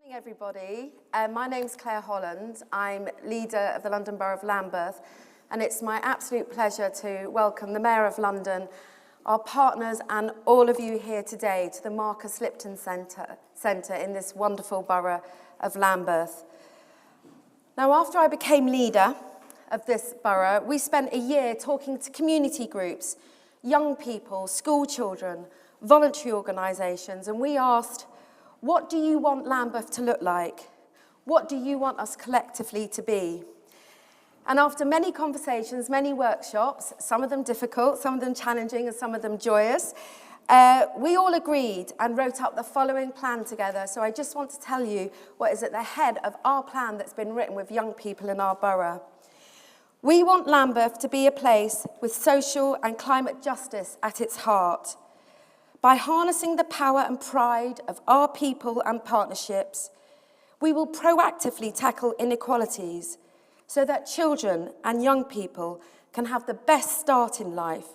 Morning, everybody. My name's Claire Holland. I'm leader of the London Borough of Lambeth, and it's my absolute pleasure to welcome the Mayor of London, our partners, and all of you here today to the Marcus Lipton Centre in this wonderful borough of Lambeth. Now, after I became leader of this borough, we spent a year talking to community groups, young people, school children, voluntary organisations, and we asked, what do you want Lambeth to look like? What do you want us collectively to be? And after many conversations, many workshops, some of them difficult, some of them challenging, and some of them joyous, we all agreed and wrote up the following plan together. So I just want to tell you what is at the head of our plan that's been written with young people in our borough. We want Lambeth to be a place with social and climate justice at its heart. By harnessing the power and pride of our people and partnerships, we will proactively tackle inequalities so that children and young people can have the best start in life,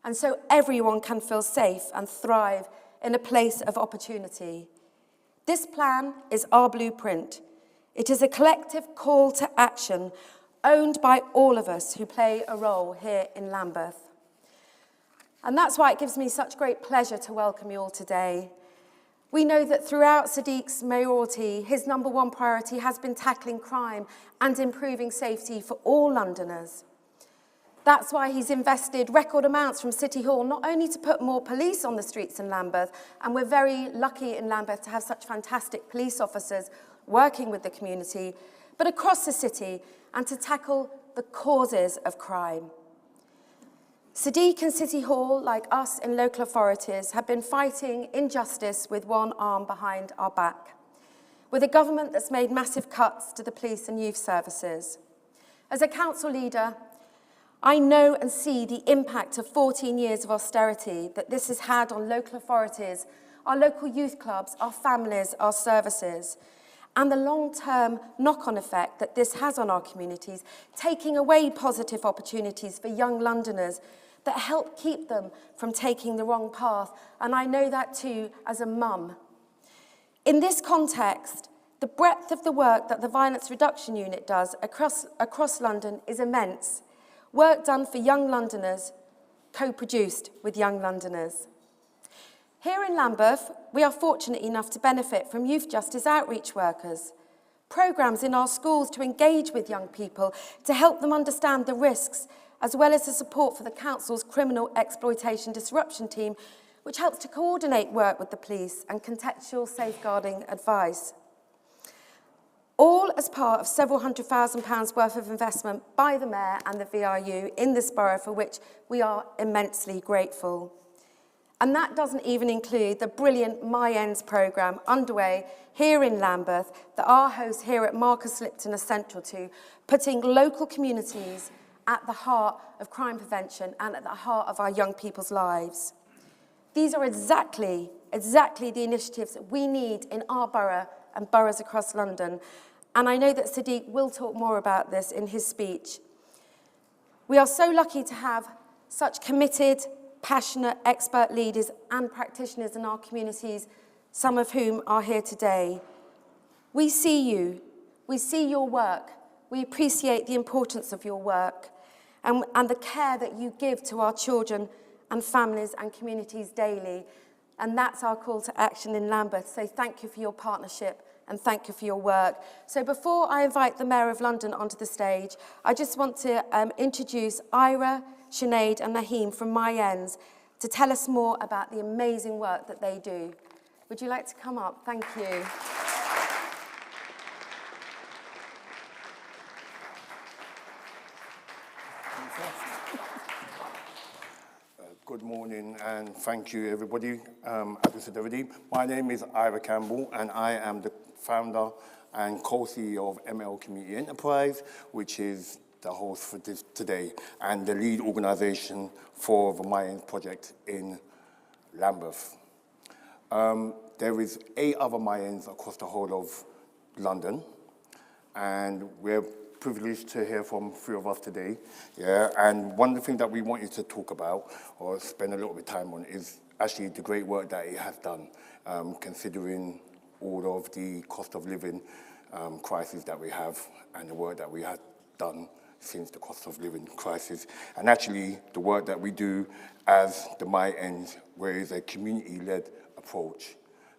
and so everyone can feel safe and thrive in a place of opportunity. This plan is our blueprint. It is a collective call to action owned by all of us who play a role here in Lambeth. And that's why it gives me such great pleasure to welcome you all today. We know that throughout Sadiq's mayoralty, his number one priority has been tackling crime and improving safety for all Londoners. That's why he's invested record amounts from City Hall, not only to put more police on the streets in Lambeth, and we're very lucky in Lambeth to have such fantastic police officers working with the community, but across the city, and to tackle the causes of crime. Sadiq and City Hall, like us in local authorities, have been fighting injustice with one arm behind our back, with a government that's made massive cuts to the police and youth services. As a council leader, I know and see the impact of 14 years of austerity that this has had on local authorities, our local youth clubs, our families, our services, and the long-term knock-on effect that this has on our communities, taking away positive opportunities for young Londoners that help keep them from taking the wrong path. And I know that too as a mum. In this context, the breadth of the work that the Violence Reduction Unit does across London is immense. Work done for young Londoners, co-produced with young Londoners. Here in Lambeth, we are fortunate enough to benefit from youth justice outreach workers, programmes in our schools to engage with young people, to help them understand the risks, as well as the support for the council's criminal exploitation disruption team, which helps to coordinate work with the police and contextual safeguarding advice. All as part of several £100,000 worth of investment by the Mayor and the VRU in this borough, for which we are immensely grateful. And that doesn't even include the brilliant My Ends programme underway here in Lambeth that our hosts here at Marcus Lipton are central to, putting local communities at the heart of crime prevention and at the heart of our young people's lives. These are exactly the initiatives that we need in our borough and boroughs across London. And I know that Sadiq will talk more about this in his speech. We are so lucky to have such committed, passionate, expert leaders and practitioners in our communities, some of whom are here today. We see you. We see your work. We appreciate the importance of your work and the care that you give to our children and families and communities daily. And that's our call to action in Lambeth. So thank you for your partnership and thank you for your work. So before I invite the Mayor of London onto the stage, I just want to introduce Ira, Sinead and Naheem from My Ends to tell us more about the amazing work that they do. Would you like to come up? Thank you. Good morning and thank you everybody. As we said already, my name is Ira Campbell and I am the founder and co-CEO of ML Community Enterprise, which is the host for this today and the lead organisation for the My Ends project in Lambeth. There is 8 other My Ends across the whole of London, and we're privileged to hear from 3 of us today. Yeah, and one of the things that we want you to talk about or spend a little bit of time on is actually the great work that it has done, considering all of the cost of living crisis that we have and the work that we have done since the cost of living crisis. And actually, the work that we do as the My Ends, where it's a community-led approach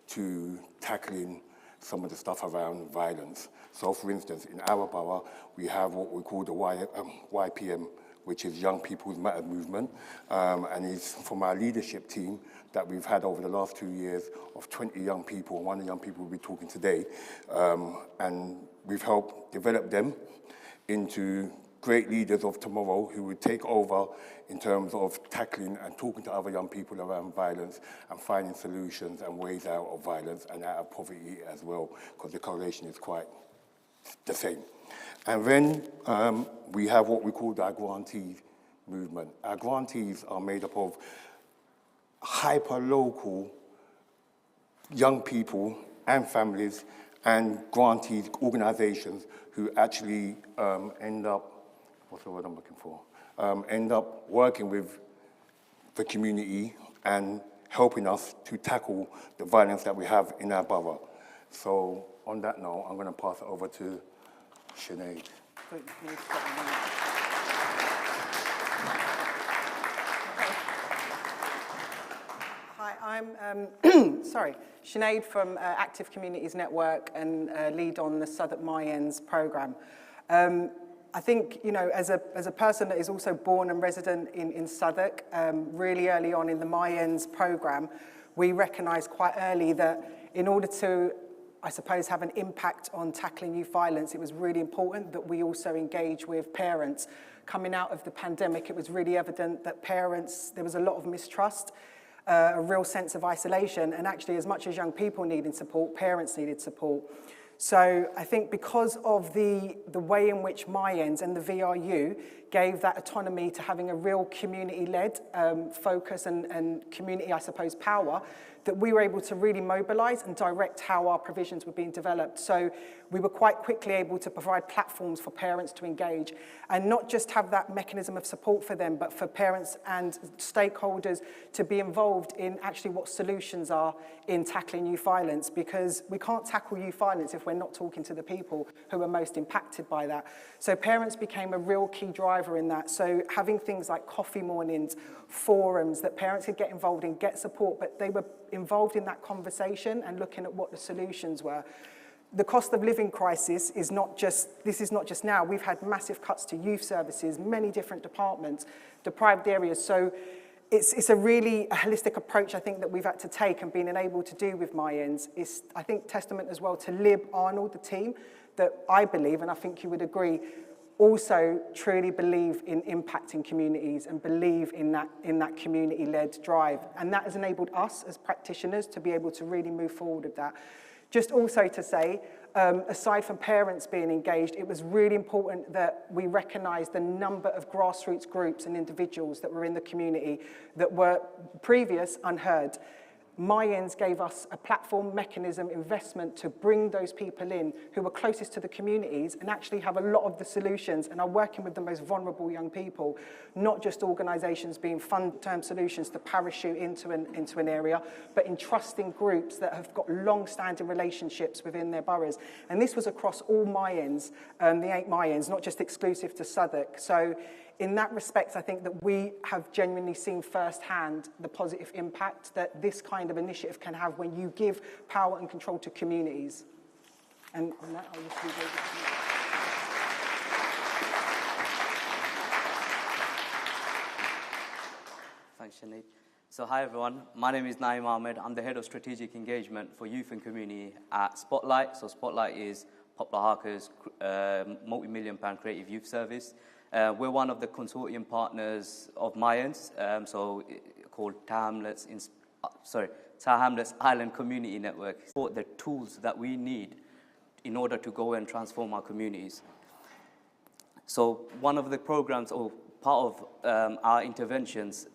to tackling some of the stuff around violence. So, for instance, in our borough, we have what we call the YPM, which is Young People's Matter Movement, and it's from our leadership team that we've had over the last 2 years of 20 young people, and one of the young people we'll be talking today, and we've helped develop them into great leaders of tomorrow who would take over in terms of tackling and talking to other young people around violence and finding solutions and ways out of violence and out of poverty as well, because the correlation is quite the same. And then we have what we call our grantees movement. Our grantees are made up of hyper-local young people and families and grantees, organizations who actually end up, what's the word I'm looking for? End up working with the community and helping us to tackle the violence that we have in our borough. So on that note, I'm going to pass it over to Sinead. Hi, I'm Sinead from Active Communities Network and lead on the Sadiq My Ends programme. I think, you know, as a person that is also born and resident in Sadiq, really early on in the My Ends programme, we recognised quite early that in order to, I suppose, have an impact on tackling youth violence, it was really important that we also engage with parents. Coming out of the pandemic, it was really evident that parents, there was a lot of mistrust, a real sense of isolation, and actually as much as young people needed support, parents needed support. So I think because of the way in which My Ends and the VRU gave that autonomy to having a real community-led focus and community, I suppose, power, that we were able to really mobilise and direct how our provisions were being developed. So we were quite quickly able to provide platforms for parents to engage and not just have that mechanism of support for them, but for parents and stakeholders to be involved in actually what solutions are in tackling youth violence, because we can't tackle youth violence if we're not talking to the people who are most impacted by that. So parents became a real key driver in that. So having things like coffee mornings, forums that parents could get involved in, get support, but they were involved in that conversation and looking at what the solutions were. The cost of living crisis is not just now. We've had massive cuts to youth services, many different departments, deprived areas. So it's a really holistic approach, I think, that we've had to take and been able to do with My Ends. It's, I think, testament as well to Lib Arnold, the team, that I believe, and I think you would agree, also truly believe in impacting communities and believe in that community-led drive. And that has enabled us as practitioners to be able to really move forward with that. Just also to say, aside from parents being engaged, it was really important that we recognise the number of grassroots groups and individuals that were in the community that were previous unheard. My Ends gave us a platform, mechanism, investment to bring those people in who were closest to the communities and actually have a lot of the solutions and are working with the most vulnerable young people, not just organisations being fund-term solutions to parachute into an area, but entrusting groups that have got long-standing relationships within their boroughs. And this was across all My Ends, the 8 My Ends, not just exclusive to Sadiq. So in that respect, I think that we have genuinely seen firsthand the positive impact that this kind of initiative can have when you give power and control to communities. And on that, I'll just leave it to you. Thanks, Sinead. So hi, everyone. My name is Naeem Ahmed. I'm the Head of Strategic Engagement for Youth and Community at Spotlight. So Spotlight is Poplar Harker's multi-million-pound creative youth service. We're one of the consortium partners of My Ends, called Tower Hamlets Island Community Network. For the tools that we need in order to go and transform our communities. So one of the programs, or part of our interventions,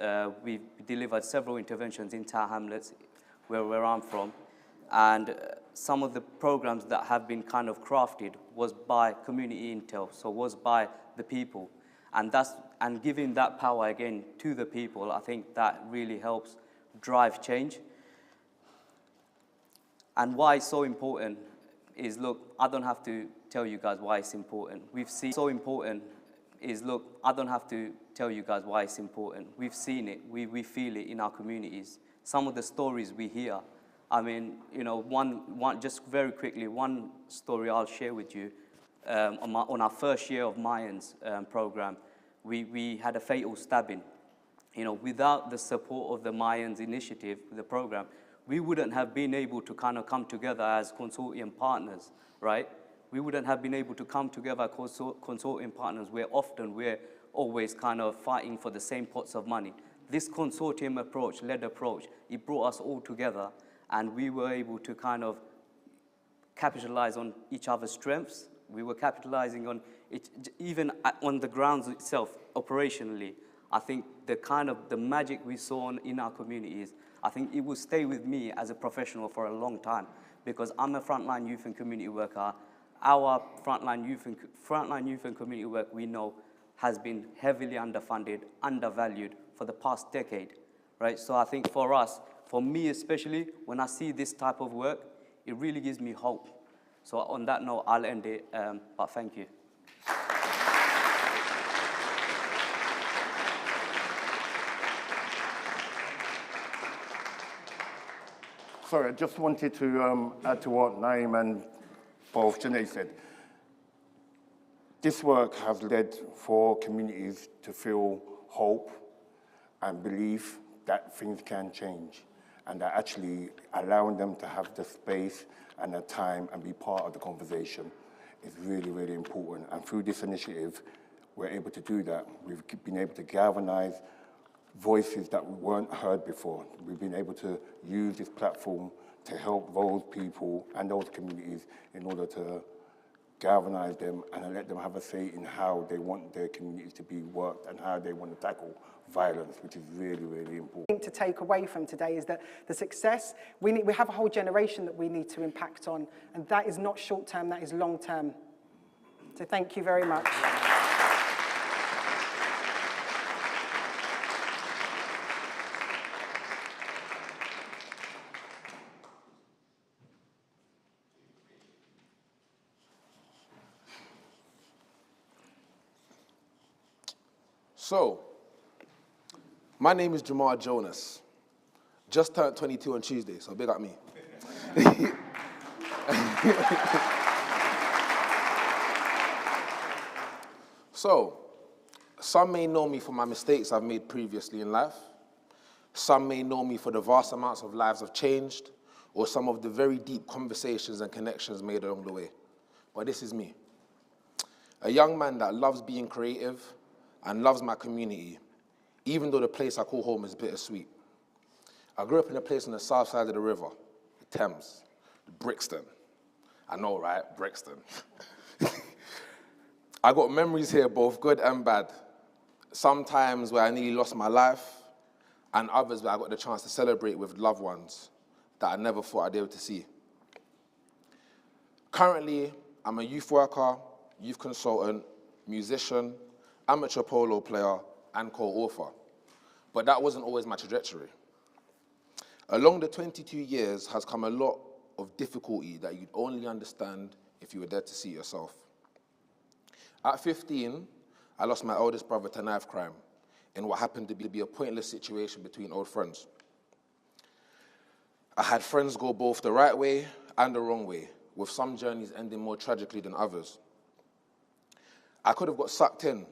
we've delivered several interventions in Tower Hamlets, where I'm from, and some of the programs that have been kind of crafted was by community intel, so was by the people, and giving that power again to the people, I think that really helps drive change. And why it's so important is, look, I don't have to tell you guys why it's important. We've seen so important is, look, I don't have to tell you guys why it's important. We've seen it, we feel it in our communities. Some of the stories we hear, I mean, you know, one just very quickly, one story I'll share with you. On our first year of Mayans program, we had a fatal stabbing. You know, without the support of the Mayans initiative, the program, we wouldn't have been able to kind of come together as consortium partners, right? We wouldn't have been able to come together as consortium partners where often we're always kind of fighting for the same pots of money. This consortium approach, led approach, it brought us all together, and we were able to kind of capitalize on each other's strengths. We were capitalizing on it, even on the grounds itself, operationally. I think the magic we saw in our communities, I think it will stay with me as a professional for a long time, because I'm a frontline youth and community worker. Our frontline youth and community work, we know, has been heavily underfunded, undervalued for the past decade, right? So I think for us, for me especially, when I see this type of work, it really gives me hope. So on that note, I'll end it, but thank you. Sorry, I just wanted to add to what Naeem and both Janae said. This work has led for communities to feel hope and belief that things can change, and that actually allowing them to have the space and the time and be part of the conversation is really, really important. And through this initiative, we're able to do that. We've been able to galvanize voices that weren't heard before. We've been able to use this platform to help those people and those communities in order to galvanize them and let them have a say in how they want their communities to be worked and how they want to tackle violence, which is really, really important. To take away from today is that the success, we have a whole generation that we need to impact on, and that is not short-term, that is long-term. So thank you very much. So, my name is Jamal Jonas. Just turned 22 on Tuesday, so big up me. So, some may know me for my mistakes I've made previously in life. Some may know me for the vast amounts of lives I've changed, or some of the very deep conversations and connections made along the way. But this is me. A young man that loves being creative and loves my community, even though the place I call home is bittersweet. I grew up in a place on the south side of the river, the Thames, Brixton. I know, right? Brixton. I got memories here, both good and bad. Sometimes where I nearly lost my life, and others where I got the chance to celebrate with loved ones that I never thought I'd be able to see. Currently, I'm a youth worker, youth consultant, musician, amateur polo player, and co-author. But that wasn't always my trajectory. Along the 22 years has come a lot of difficulty that you'd only understand if you were there to see yourself. At 15, I lost my oldest brother to knife crime in what happened to be a pointless situation between old friends. I had friends go both the right way and the wrong way, with some journeys ending more tragically than others. I could have got sucked in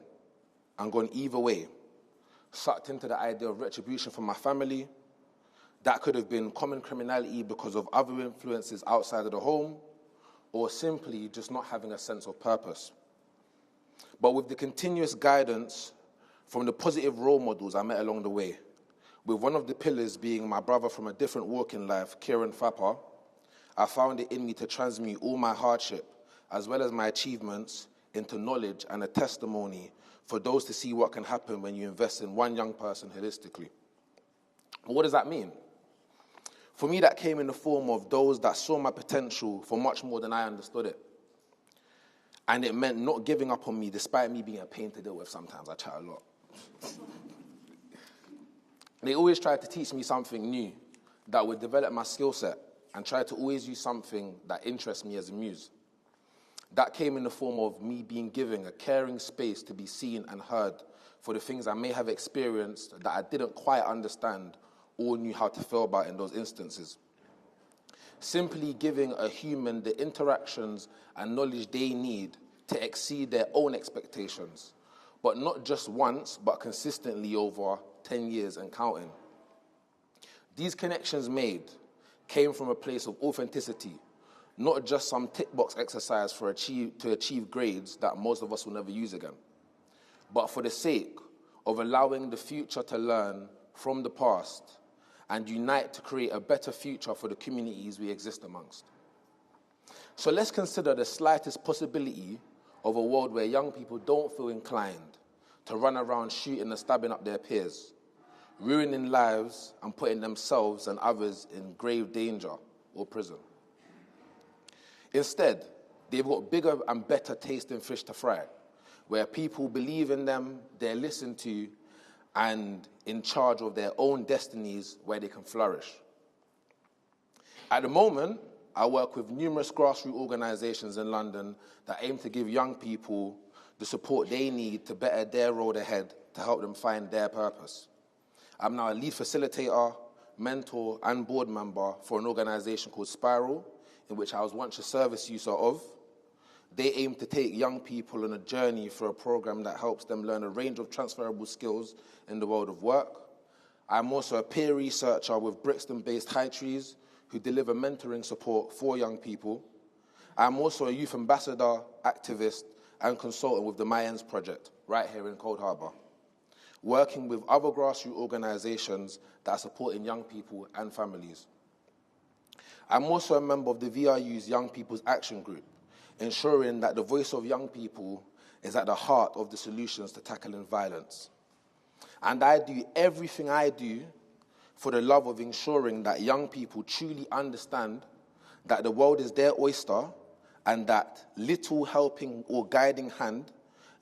and gone either way, sucked into the idea of retribution from my family. That could have been common criminality because of other influences outside of the home, or simply just not having a sense of purpose. But with the continuous guidance from the positive role models I met along the way, with one of the pillars being my brother from a different walk in life, Kieran Fappa, I found it in me to transmute all my hardship, as well as my achievements, into knowledge and a testimony for those to see what can happen when you invest in one young person holistically. What does that mean? For me, that came in the form of those that saw my potential for much more than I understood it. And it meant not giving up on me, despite me being a pain to deal with sometimes. I chat a lot. They always tried to teach me something new that would develop my skill set, and try to always use something that interests me as a muse. That came in the form of me being given a caring space to be seen and heard for the things I may have experienced that I didn't quite understand or knew how to feel about in those instances. Simply giving a human the interactions and knowledge they need to exceed their own expectations, but not just once, but consistently over 10 years and counting. These connections made came from a place of authenticity, not just some tick box exercise to achieve grades that most of us will never use again, but for the sake of allowing the future to learn from the past and unite to create a better future for the communities we exist amongst. So let's consider the slightest possibility of a world where young people don't feel inclined to run around shooting and stabbing up their peers, ruining lives and putting themselves and others in grave danger or prison. Instead, they've got bigger and better tasting fish to fry, where people believe in them, they're listened to, and in charge of their own destinies where they can flourish. At the moment, I work with numerous grassroots organisations in London that aim to give young people the support they need to better their road ahead to help them find their purpose. I'm now a lead facilitator, mentor, and board member for an organisation called Spiral, in which I was once a service user of. They aim to take young people on a journey through a program that helps them learn a range of transferable skills in the world of work. I'm also a peer researcher with Brixton-based High Trees, who deliver mentoring support for young people. I'm also a youth ambassador, activist, and consultant with the Mayans Project, right here in Cold Harbour, working with other grassroots organisations that are supporting young people and families. I'm also a member of the VRU's Young People's Action Group, ensuring that the voice of young people is at the heart of the solutions to tackling violence. And I do everything I do for the love of ensuring that young people truly understand that the world is their oyster and that little helping or guiding hand,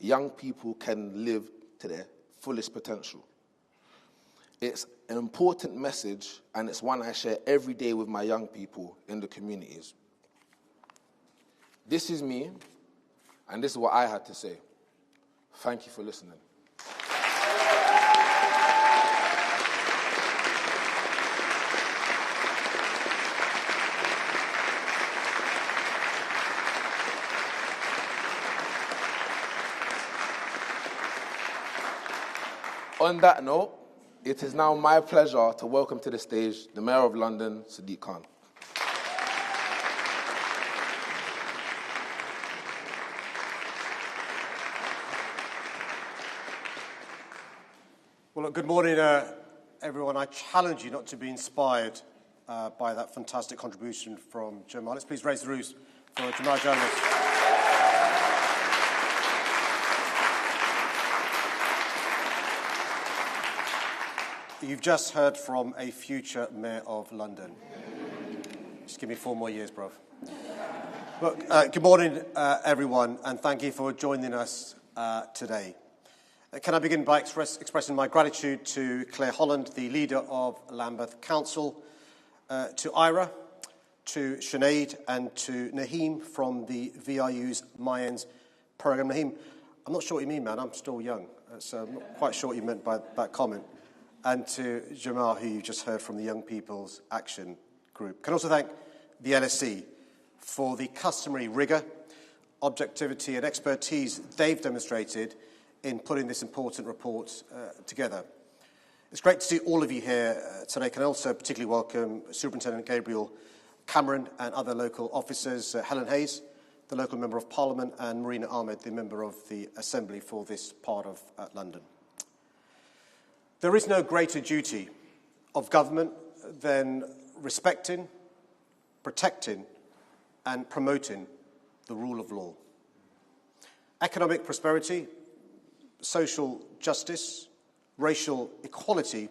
young people can live to their fullest potential. It's an important message, and it's one I share every day with my young people in the communities. This is me, and this is what I had to say. Thank you for listening. On that note, it is now my pleasure to welcome to the stage the Mayor of London, Sadiq Khan. Well, good morning, everyone. I challenge you not to be inspired by that fantastic contribution from Jamal. Let's please raise the roofs for Jamal Jonas. You've just heard from a future Mayor of London. Just give me 4 more years, bruv. Look, good morning, everyone, and thank you for joining us today. Can I begin by expressing my gratitude to Claire Holland, the leader of Lambeth Council, to Ira, to Sinead, and to Naheem from the VRU's Mayans programme. Naheem, I'm not sure what you mean, man. I'm still young, so I'm not quite sure what you meant by that comment. And to Jamal, who you just heard from the Young People's Action Group. Can also thank the LSE for the customary rigour, objectivity and expertise they've demonstrated in putting this important report together. It's great to see all of you here today. Can I also particularly welcome Superintendent Gabriel Cameron and other local officers, Helen Hayes, the local Member of Parliament, and Marina Ahmed, the Member of the Assembly for this part of London. There is no greater duty of government than respecting, protecting, and promoting the rule of law. Economic prosperity, social justice, racial equality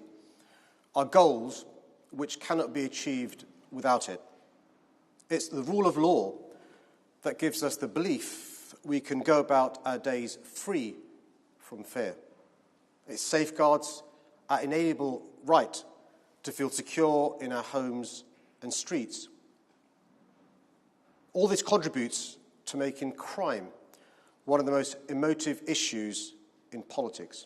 are goals which cannot be achieved without it. It's the rule of law that gives us the belief we can go about our days free from fear. It safeguards our inalienable right to feel secure in our homes and streets. All this contributes to making crime one of the most emotive issues in politics.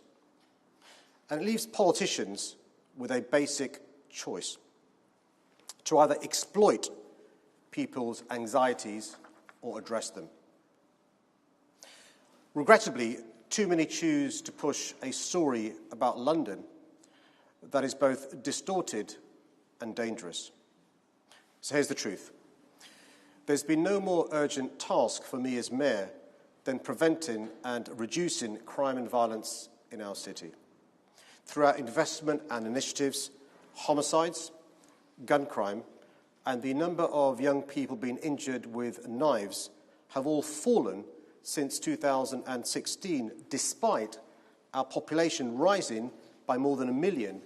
And it leaves politicians with a basic choice: to either exploit people's anxieties or address them. Regrettably, too many choose to push a story about London that is both distorted and dangerous. So here's the truth. There's been no more urgent task for me as mayor than preventing and reducing crime and violence in our city. Through our investment and initiatives, homicides, gun crime, and the number of young people being injured with knives have all fallen since 2016, despite our population rising by more than 1 million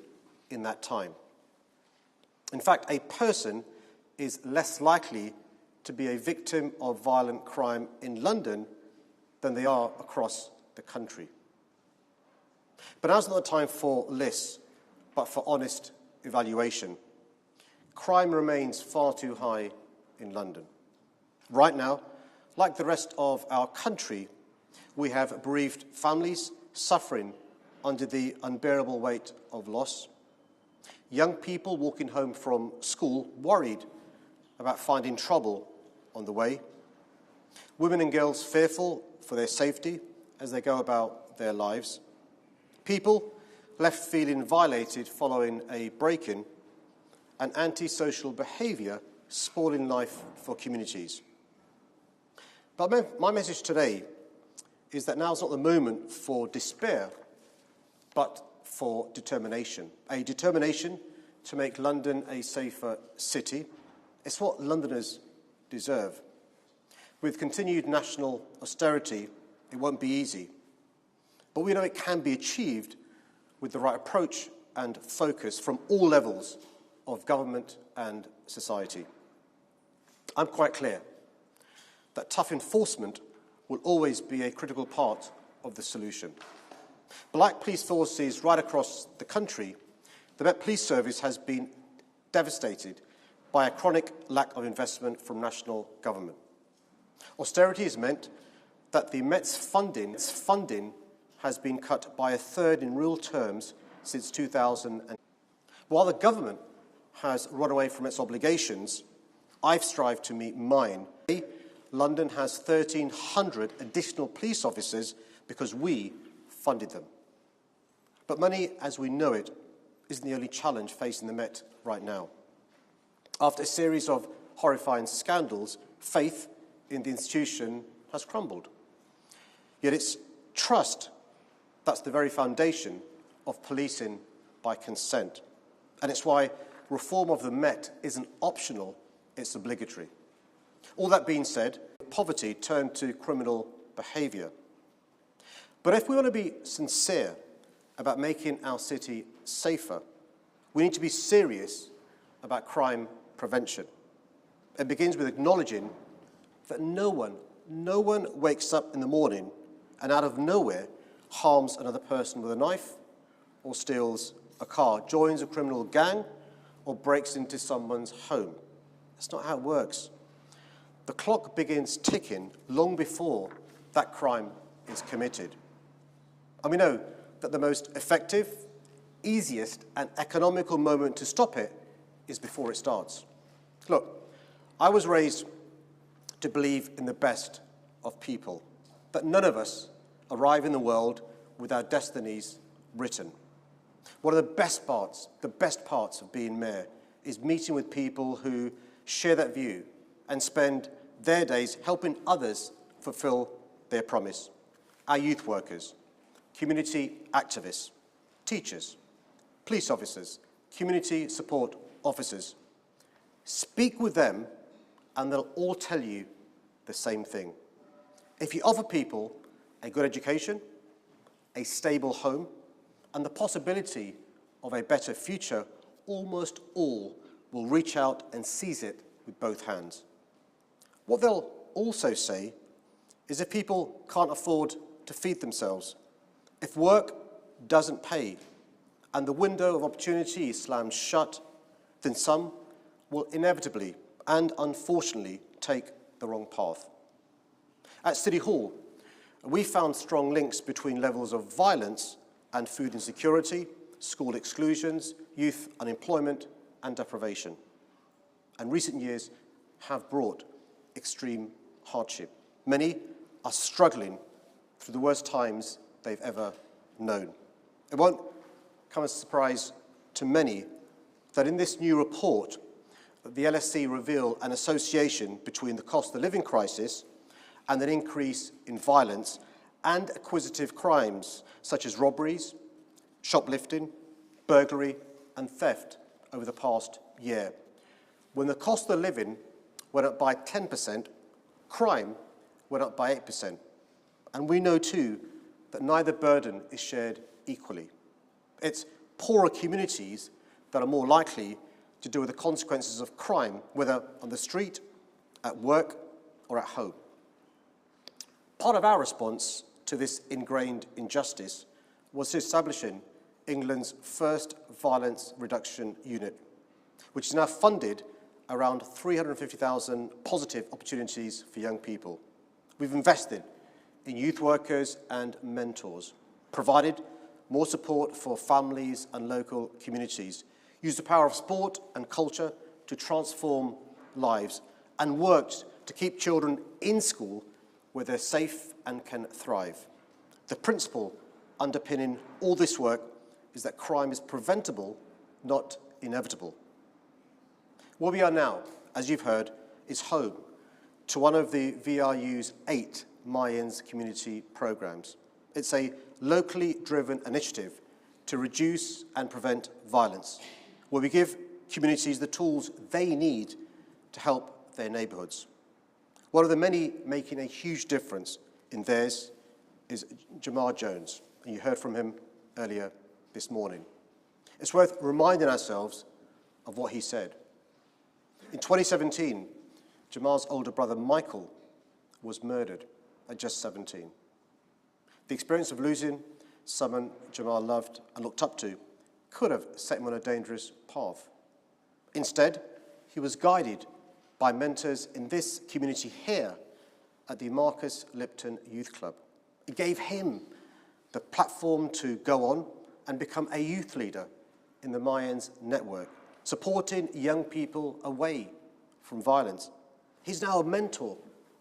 in that time. In fact, a person is less likely to be a victim of violent crime in London than they are across the country. But now's not the time for lists, but for honest evaluation. Crime remains far too high in London. Right now, like the rest of our country, we have bereaved families suffering under the unbearable weight of loss. Young people walking home from school worried about finding trouble on the way. Women and girls fearful for their safety as they go about their lives. People left feeling violated following a break-in, and antisocial behaviour spoiling life for communities. But my message today is that now's not the moment for despair, but for determination. A determination to make London a safer city. It's what Londoners deserve. With continued national austerity, it won't be easy. But we know it can be achieved with the right approach and focus from all levels of government and society. I'm quite clear that tough enforcement will always be a critical part of the solution. But like police forces right across the country, the Met Police Service has been devastated by a chronic lack of investment from national government. Austerity has meant that the Met's funding has been cut by 1/3 in real terms since 2000. While the government has run away from its obligations, I've strived to meet mine. London has 1,300 additional police officers because we funded them. But money, as we know it, isn't the only challenge facing the Met right now. After a series of horrifying scandals, faith in the institution has crumbled. Yet it's trust that's the very foundation of policing by consent. And it's why reform of the Met isn't optional, it's obligatory. All that being said, poverty turned to criminal behaviour. But if we want to be sincere about making our city safer, we need to be serious about crime prevention. It begins with acknowledging that no one wakes up in the morning and out of nowhere harms another person with a knife or steals a car, joins a criminal gang or breaks into someone's home. That's not how it works. The clock begins ticking long before that crime is committed. And we know that the most effective, easiest, and economical moment to stop it is before it starts. Look, I was raised to believe in the best of people, that none of us arrive in the world with our destinies written. One of the best parts of being mayor is meeting with people who share that view and spend their days helping others fulfill their promise. Our youth workers, community activists, teachers, police officers, community support officers. Speak with them and they'll all tell you the same thing. If you offer people a good education, a stable home, and the possibility of a better future, almost all will reach out and seize it with both hands. What they'll also say is if people can't afford to feed themselves, if work doesn't pay, and the window of opportunity is slammed shut, then some will inevitably and unfortunately take the wrong path. At City Hall, we found strong links between levels of violence and food insecurity, school exclusions, youth unemployment and deprivation. And recent years have brought extreme hardship. Many are struggling through the worst times they've ever known. It won't come as a surprise to many that in this new report, the LSE reveal an association between the cost of living crisis and an increase in violence and acquisitive crimes such as robberies, shoplifting, burglary and theft over the past year. When the cost of living went up by 10%, crime went up by 8%. And we know too that neither burden is shared equally. It's poorer communities that are more likely to deal with the consequences of crime, whether on the street, at work, or at home. Part of our response to this ingrained injustice was establishing England's first violence reduction unit, which is now funded around 350,000 positive opportunities for young people. We've invested in youth workers and mentors, provided more support for families and local communities, used the power of sport and culture to transform lives, and worked to keep children in school where they're safe and can thrive. The principle underpinning all this work is that crime is preventable, not inevitable. Where we are now, as you've heard, is home to one of the VRU's 8 My Ends community programs. It's a locally driven initiative to reduce and prevent violence, where we give communities the tools they need to help their neighbourhoods. One of the many making a huge difference in theirs is Jamar Jones, and you heard from him earlier this morning. It's worth reminding ourselves of what he said. In 2017, Jamar's older brother Michael was murdered at just 17. The experience of losing someone Jamar loved and looked up to could have set him on a dangerous path. Instead, he was guided by mentors in this community here at the Marcus Lipton Youth Club. It gave him the platform to go on and become a youth leader in the My Ends network, supporting young people away from violence. He's now a mentor,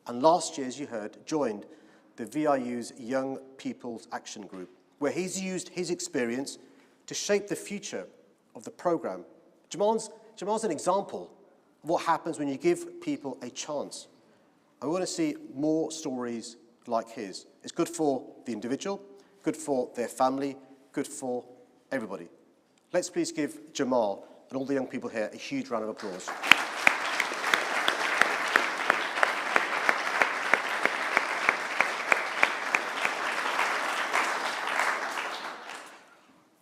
and last year, as you heard, joined the VRU's Young People's Action Group, where he's used his experience to shape the future of the programme. Jamal's an example of what happens when you give people a chance. I want to see more stories like his. It's good for the individual, good for their family, good for everybody. Let's please give Jamal and all the young people here a huge round of applause.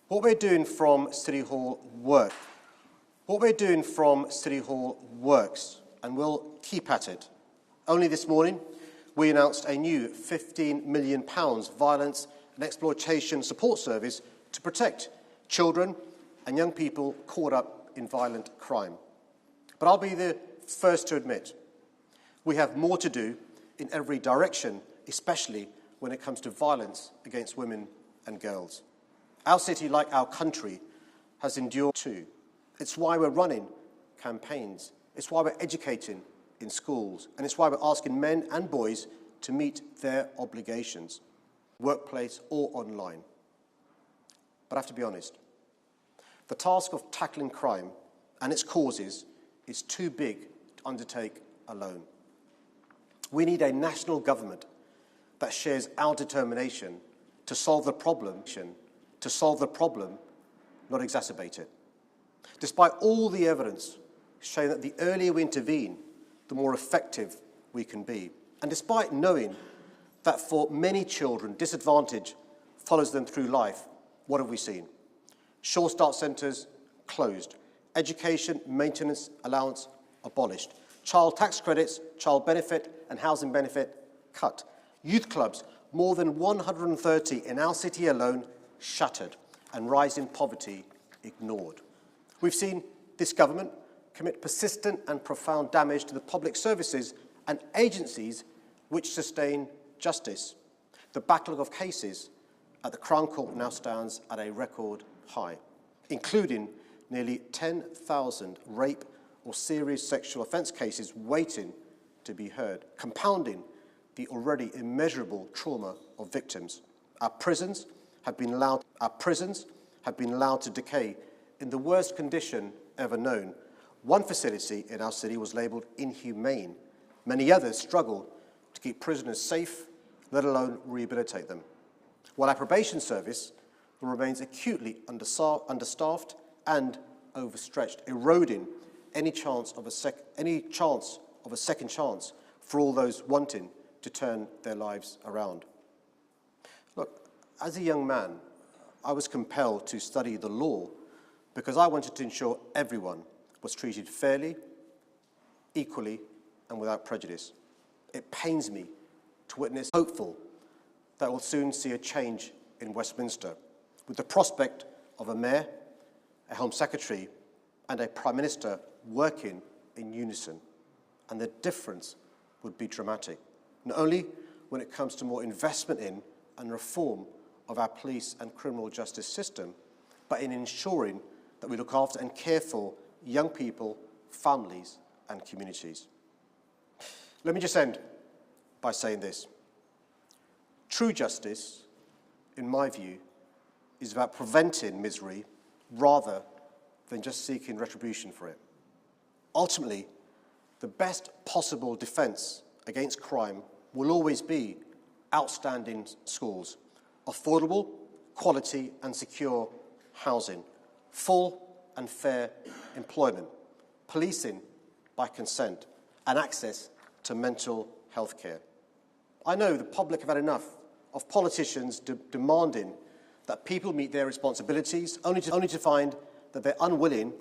What we're doing from City Hall works. What we're doing from City Hall works, and we'll keep at it. Only this morning, we announced a new £15 million violence and exploitation support service to protect children and young people caught up in violent crime. But I'll be the first to admit, we have more to do in every direction, especially when it comes to violence against women and girls. Our city, like our country, has endured too. It's why we're running campaigns. It's why we're educating in schools. And it's why we're asking men and boys to meet their obligations, workplace or online. But I have to be honest. The task of tackling crime and its causes is too big to undertake alone. We need a national government that shares our determination to solve the problem, not exacerbate it. Despite all the evidence showing that the earlier we intervene, the more effective we can be. And despite knowing that for many children, disadvantage follows them through life, what have we seen? Sure Start centres closed. Education maintenance allowance abolished. Child tax credits, child benefit and housing benefit cut. Youth clubs, more than 130 in our city alone, shuttered, and rising poverty ignored. We've seen this government commit persistent and profound damage to the public services and agencies which sustain justice. The backlog of cases at the Crown Court now stands at a record high, including nearly 10,000 rape or serious sexual offence cases waiting to be heard, compounding the already immeasurable trauma of victims. Our prisons have been allowed to decay in the worst condition ever known. One facility in our city was labelled inhumane. Many others struggle to keep prisoners safe, let alone rehabilitate them. While our probation service remains acutely understaffed and overstretched, eroding any chance of a second chance for all those wanting to turn their lives around. Look, as a young man, I was compelled to study the law because I wanted to ensure everyone was treated fairly, equally, and without prejudice. It pains me to witness, hopeful that we'll soon see a change in Westminster, with the prospect of a mayor, a Home Secretary, and a Prime Minister working in unison. And the difference would be dramatic, not only when it comes to more investment in and reform of our police and criminal justice system, but in ensuring that we look after and care for young people, families, and communities. Let me just end by saying this. True justice, in my view, is about preventing misery rather than just seeking retribution for it. Ultimately, the best possible defence against crime will always be outstanding schools, affordable, quality and secure housing, full and fair employment, policing by consent, and access to mental health care. I know the public have had enough of politicians demanding that people meet their responsibilities only to find that they're unwilling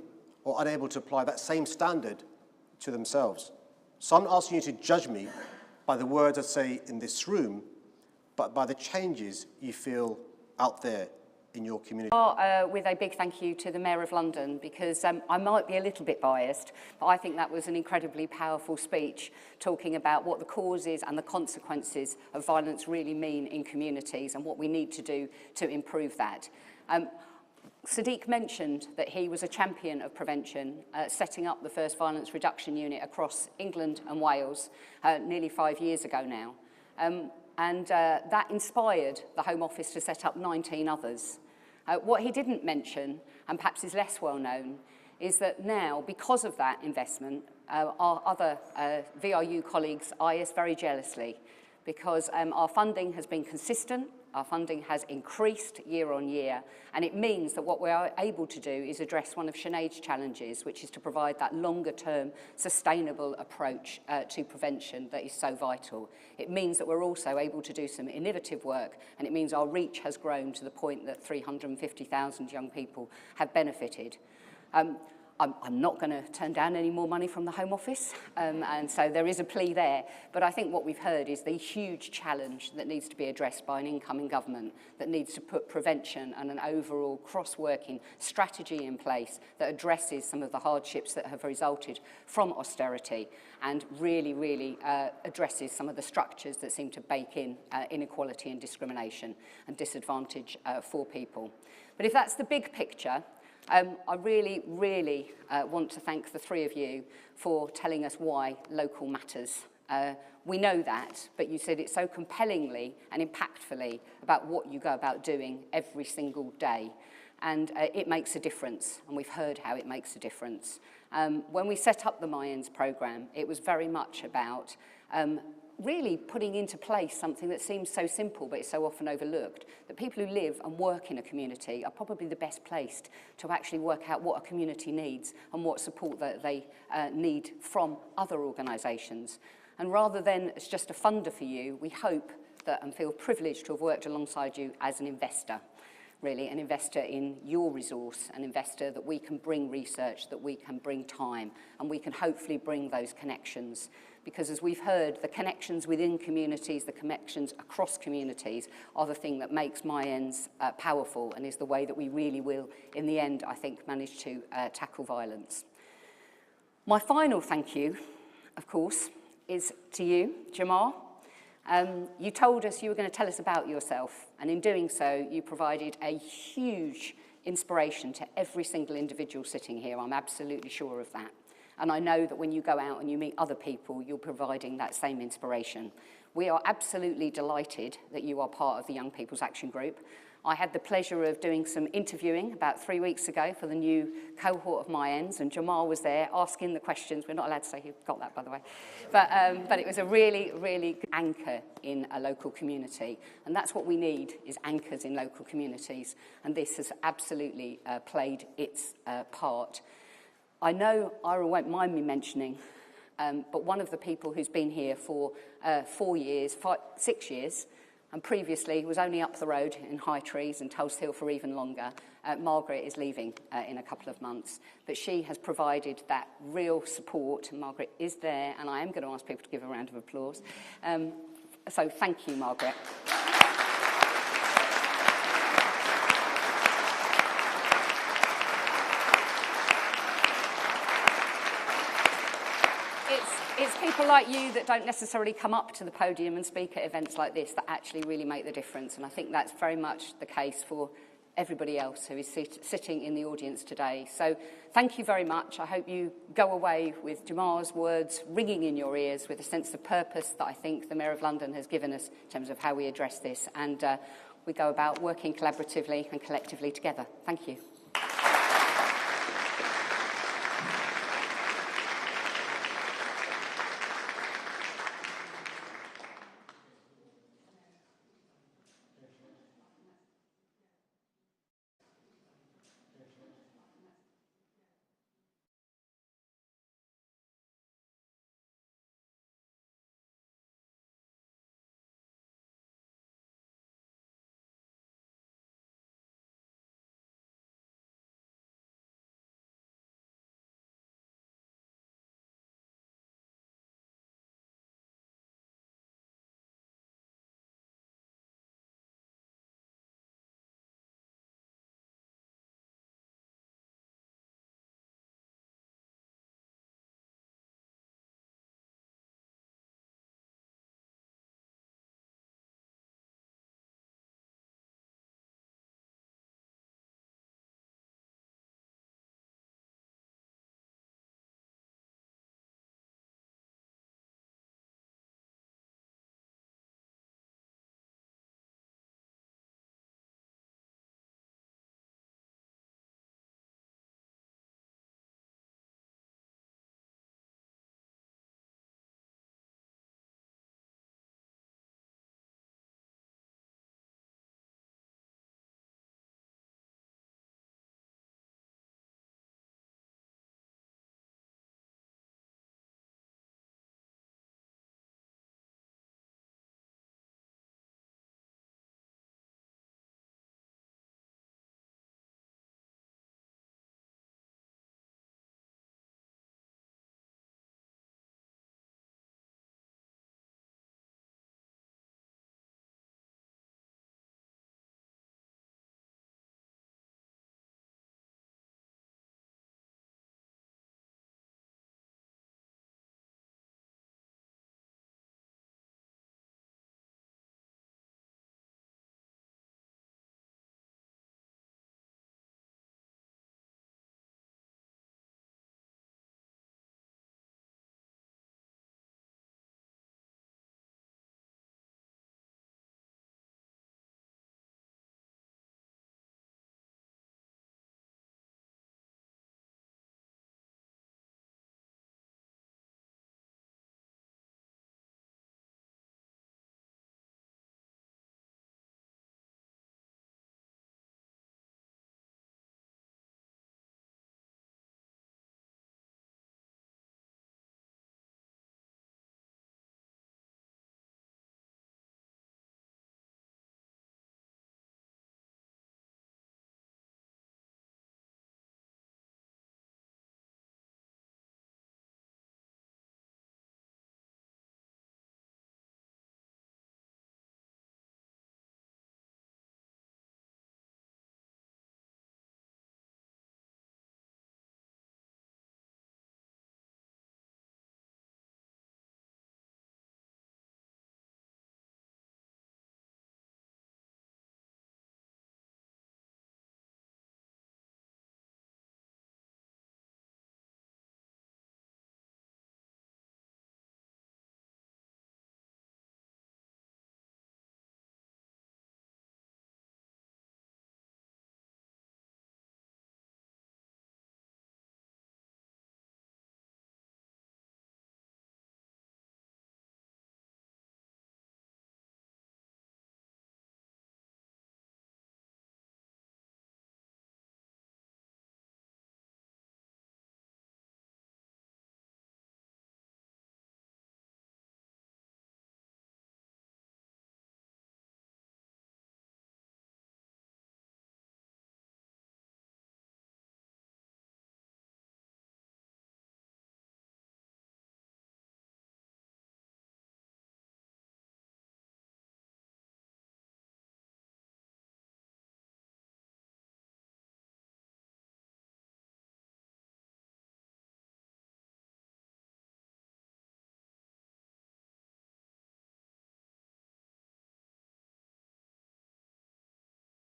or unable to apply that same standard to themselves. So I'm not asking you to judge me by the words I say in this room, but by the changes you feel out there in your community. With a big thank you to the Mayor of London, because I might be a little bit biased, but I think that was an incredibly powerful speech talking about what the causes and the consequences of violence really mean in communities and what we need to do to improve that. Sadiq mentioned that he was a champion of prevention, setting up the first violence reduction unit across England and Wales nearly 5 years ago now. That inspired the Home Office to set up 19 others. What he didn't mention, and perhaps is less well known, is that now, because of that investment, our other VRU colleagues eye us very jealously, because our funding has been consistent, our funding has increased year on year, and it means that what we are able to do is address one of Sinead's challenges, which is to provide that longer-term, sustainable approach to prevention that is so vital. It means that we're also able to do some innovative work, and it means our reach has grown to the point that 350,000 young people have benefited. I'm not going to turn down any more money from the Home Office, and so there is a plea there. But I think what we've heard is the huge challenge that needs to be addressed by an incoming government, that needs to put prevention and an overall cross-working strategy in place that addresses some of the hardships that have resulted from austerity and really addresses some of the structures that seem to bake in inequality and discrimination and disadvantage for people. But if that's the big picture, I really want to thank the three of you for telling us why local matters. We know that, but you said it so compellingly and impactfully about what you go about doing every single day. And it makes a difference, and we've heard how it makes a difference. When we set up the Mayans programme, it was very much about really putting into place something that seems so simple but is so often overlooked, that people who live and work in a community are probably the best placed to actually work out what a community needs and what support that they need from other organisations. And rather than as just a funder for you, we hope that and feel privileged to have worked alongside you as an investor. Really, an investor in your resource, an investor that we can bring research, that we can bring time, and we can hopefully bring those connections. Because as we've heard, the connections within communities, the connections across communities are the thing that makes Mayans powerful and is the way that we really will, in the end, I think, manage to tackle violence. My final thank you, of course, is to you, Jamal. You told us you were going to tell us about yourself, and in doing so, you provided a huge inspiration to every single individual sitting here. I'm absolutely sure of that. And I know that when you go out and you meet other people, you're providing that same inspiration. We are absolutely delighted that you are part of the Young People's Action Group. I had the pleasure of doing some interviewing about 3 weeks ago for the new cohort of My Ends, and Jamal was there asking the questions. We're not allowed to say who got that, by the way. But it was a really, really good anchor in a local community. And that's what we need, is anchors in local communities. And this has absolutely played its part. I know Ira won't mind me mentioning, but one of the people who's been here for 6 years, and previously was only up the road in High Trees and Tulse Hill for even longer. Margaret is leaving in a couple of months, but she has provided that real support. Margaret is there, and I am going to ask people to give a round of applause. So thank you, Margaret. It's people like you that don't necessarily come up to the podium and speak at events like this that actually really make the difference. And I think that's very much the case for everybody else who is sitting in the audience today. So thank you very much. I hope you go away with Jamal's words ringing in your ears with a sense of purpose that I think the Mayor of London has given us in terms of how we address this. And we go about working collaboratively and collectively together. Thank you.